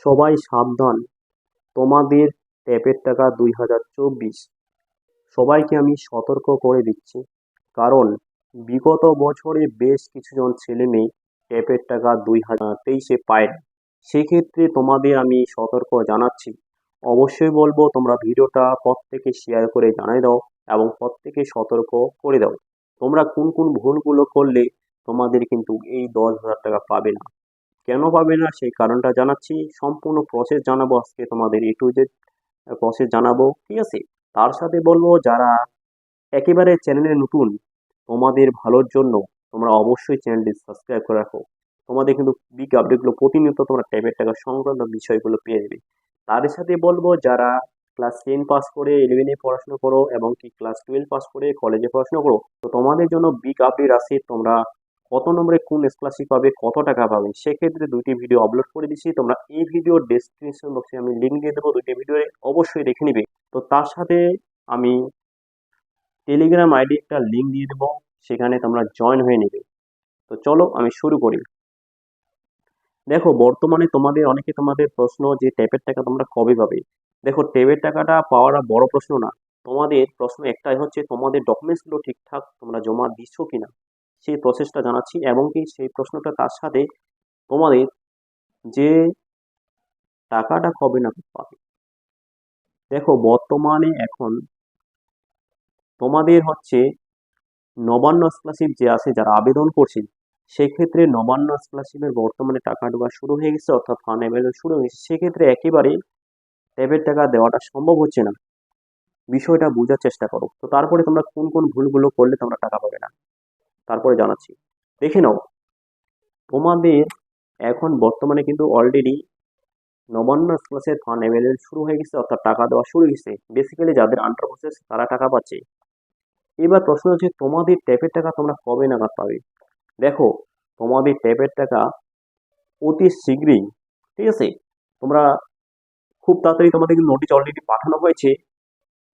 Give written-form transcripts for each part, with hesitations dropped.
সবাই সাবধান, তোমাদের ট্যাপের টাকা 2024। সবাইকে আমি সতর্ক করে দিচ্ছি, কারণ বিগত বছরে বেশ কিছুজন ছেলে মেয়ে ট্যাপের টাকা 2023-এ পায়নি। সেক্ষেত্রে তোমাদের আমি সতর্ক জানাচ্ছি। অবশ্যই বলবো তোমরা ভিডিওটা প্রত্যেকে শেয়ার করে জানাই দাও এবং প্রত্যেকে সতর্ক করে দাও। তোমরা কোন কোন ভুলগুলো করলে তোমাদের কিন্তু এই 10,000 টাকা পাবে না। কেন পাবে না সেই কারণটা জানাচ্ছি, সম্পূর্ণ প্রসেস জানাবো আজকে, তোমাদের এ টু জেড প্রসেস জানাবো, ঠিক আছে। তার সাথে বলবো যারা একেবারে চ্যানেলে নতুন, তোমাদের ভালোর জন্য তোমরা অবশ্যই চ্যানেলটি সাবস্ক্রাইব করে রাখো। তোমাদের কিন্তু বিগ আপডেটগুলো প্রতিনিয়ত তোমরা ট্যাবের টাকা সংক্রান্ত বিষয়গুলো পেয়ে যাবে। তার সাথে বলবো যারা ক্লাস 10 পাস করে 11-এ পড়াশোনা করো এবং কি ক্লাস 12 পাস করে কলেজে পড়াশোনা করো, তো তোমাদের জন্য বিগ আপডেট আছে। তোমরা কত নম্বরে কোন স্কলারশিপ পাবে, কত টাকা পাবে, সেক্ষেত্রে দুইটি ভিডিও আপলোড করে দিচ্ছি। তোমরা এই ভিডিওর ডেসক্রিপশন বক্সে আমি লিঙ্ক দিয়ে দেবো, দুইটি ভিডিও অবশ্যই দেখে নিবে। তো তার সাথে আমি টেলিগ্রাম আইডি একটা লিঙ্ক দিয়ে দেবো, সেখানে তোমরা জয়েন হয়ে নেবে। তো চলো আমি শুরু করি। দেখো বর্তমানে তোমাদের প্রশ্ন যে ট্যাপের টাকা তোমরা কবে পাবে। দেখো ট্যাপের টাকাটা পাওয়াটা বড় প্রশ্ন না। তোমাদের প্রশ্ন একটাই হচ্ছে তোমাদের ডকুমেন্টসগুলো ঠিকঠাক তোমরা জমা দিচ্ছ কিনা, সেই প্রসেসটা জানাচ্ছি। এবং কি সেই প্রশ্নটা তার সাথে তোমাদের যে টাকাটা কবে না পাবে। দেখো বর্তমানে এখন তোমাদের হচ্ছে নবান্ন স্কলারশিপ যে আছে, যারা আবেদন করছে, সেক্ষেত্রে নবান্ন স্কলারশিপের বর্তমানে টাকা ঢোকা শুরু হয়ে গেছে, অর্থাৎ ফান্ড অ্যাভেলেবল শুরু হয়ে গেছে। সেক্ষেত্রে একেবারে ট্যাবের টাকা দেওয়াটা সম্ভব হচ্ছে না। বিষয়টা বোঝার চেষ্টা করো। তো তারপরে তোমরা কোন কোন ভুলগুলো করলে তোমরা টাকা পাবে না, তারপরে জানাচ্ছি। দেখে নাও, তোমাদের এখন বর্তমানে কিন্তু already Nabanna scholarship fund available শুরু হয়ে গেছে, অর্থাৎ টাকা দেওয়া শুরু হয়ে গেছে। বেসিক্যালি যাদের আন্ডার প্রসেস তারা টাকা পাচ্ছে। এবার প্রশ্ন হচ্ছে তোমাদের ট্যাপের টাকা তোমরা কবে নাগাদ পাবে। দেখো তোমাদের ট্যাপের টাকা অতি শীঘ্রই, ঠিক আছে। তোমরা খুব তাড়াতাড়ি, তোমাদের কিন্তু নোটিশ অলরেডি পাঠানো হয়েছে,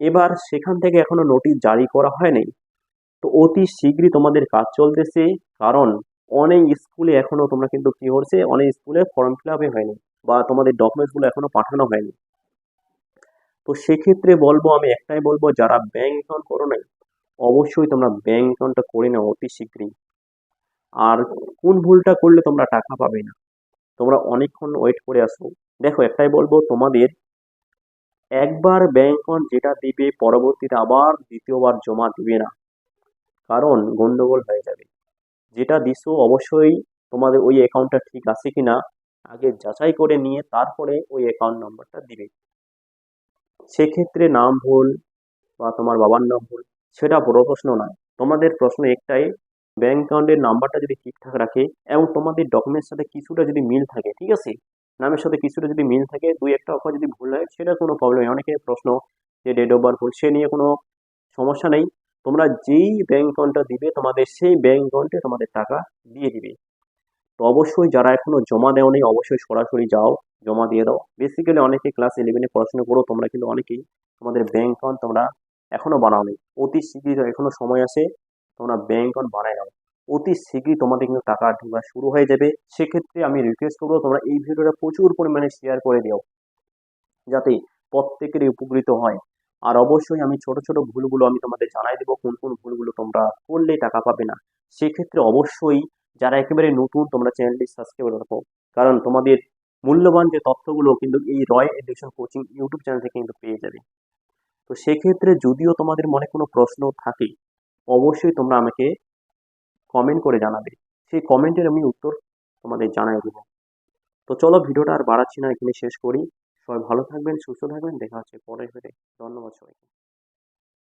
এবার সেখান থেকে এখনো নোটিশ জারি করা হয়নি। তো অতি শীঘ্রই তোমাদের কাজ চলতেছে, কারণ অনেক স্কুলে এখনো তোমরা কিন্তু কি হচ্ছে, অনেক স্কুলে ফর্ম ফিল আপই হয়নি বা তোমাদের ডকুমেন্টসগুলো এখনো পাঠানো হয়নি। তো সেক্ষেত্রে বলবো, আমি একটাই বলবো, যারা ব্যাংক অ্যাকাউন্ট করো নাই, অবশ্যই তোমরা ব্যাংক অ্যাকাউন্টটা করে নাও অতি শীঘ্রই। আর কোন ভুলটা করলে তোমরা টাকা পাবে না, তোমরা অনেকক্ষণ ওয়েট করে আসো। দেখো একটাই বলবো, তোমাদের একবার ব্যাংক অ্যাকাউন্ট যেটা দিবে পরবর্তীতে আবার দ্বিতীয়বার জমা দিবে না, কারণ গন্ডগোল হয়ে যাবে। যেটা দিছো অবশ্যই তোমাদের ওই অ্যাকাউন্টটা ঠিক আছে কিনা আগে যাচাই করে নিয়ে তারপরে ওই অ্যাকাউন্ট নাম্বারটা দিবে। সেক্ষেত্রে নাম ভুল বা তোমার বাবার নাম ভুল, সেটা বড় প্রশ্ন নয়। তোমাদের প্রশ্ন একটাই, ব্যাংক অ্যাকাউন্টের নাম্বারটা যদি ঠিকঠাক রাখে এবং তোমাদের ডকুমেন্টের সাথে কিছুটা যদি মিল থাকে, ঠিক আছে, নামের সাথে কিছুটা যদি মিল থাকে, দুই একটা অক্ষর যদি ভুল হয় সেটা কোনো প্রবলেম নেই। অনেকের প্রশ্ন যে ডেট অফ বার্থ ভুল, সে নিয়ে কোনো সমস্যা নেই। তোমরা যেই ব্যাংক অ্যাকাউন্টটা দিবে তোমাদের সেই ব্যাংক অ্যাকাউন্টে তোমাদের টাকা দিয়ে দিবে। তো অবশ্যই যারা এখনো জমা দেওনি অবশ্যই সরাসরি যাও, জমা দিয়ে দাও। বেসিক্যালি অনেকে ক্লাস 11-এ পড়াশোনা করো তোমরা, কিন্তু অনেকেই তোমাদের ব্যাংক অ্যাকাউন্ট তোমরা এখনো বানাওনি। অতি শীঘ্রই, এখনো সময় আছে, তোমরা ব্যাংক অ্যাকাউন্ট বানায় নাও। অতি শীঘ্রই তোমাদের কিন্তু টাকা ঢোকা শুরু হয়ে যাবে। সেক্ষেত্রে আমি রিকোয়েস্ট করবো তোমরা এই ভিডিওটা প্রচুর পরিমাণে শেয়ার করে দিও, যাতে প্রত্যেকেরই উপকৃত হয়। আর অবশ্যই আমি ছোট ছোট ভুলগুলো আমি তোমাদের জানাই দেবো, কোন কোন ভুলগুলো তোমরা করলে টাকা পাবে না। সেক্ষেত্রে অবশ্যই যারা একেবারে নতুন, তোমরা চ্যানেলটি সাবস্ক্রাইব করে রাখো, কারণ তোমাদের মূল্যবান যে তথ্যগুলো কিন্তু এই রয় এডুকেশন কোচিং ইউটিউব চ্যানেল থেকে কিন্তু পেয়ে যাবে। তো সেক্ষেত্রে যদিও তোমাদের মনে কোনো প্রশ্ন থাকে, অবশ্যই তোমরা আমাকে কমেন্ট করে জানাবে, সেই কমেন্টের আমি উত্তর তোমাদের জানাই দেবো। তো চলো ভিডিওটা আর বাড়াচ্ছি না, এখানে শেষ করি। সবাই ভালো থাকবেন, সুস্থ থাকবেন, দেখা হচ্ছে পরের ভিডিওতে। ধন্যবাদ সবাইকে।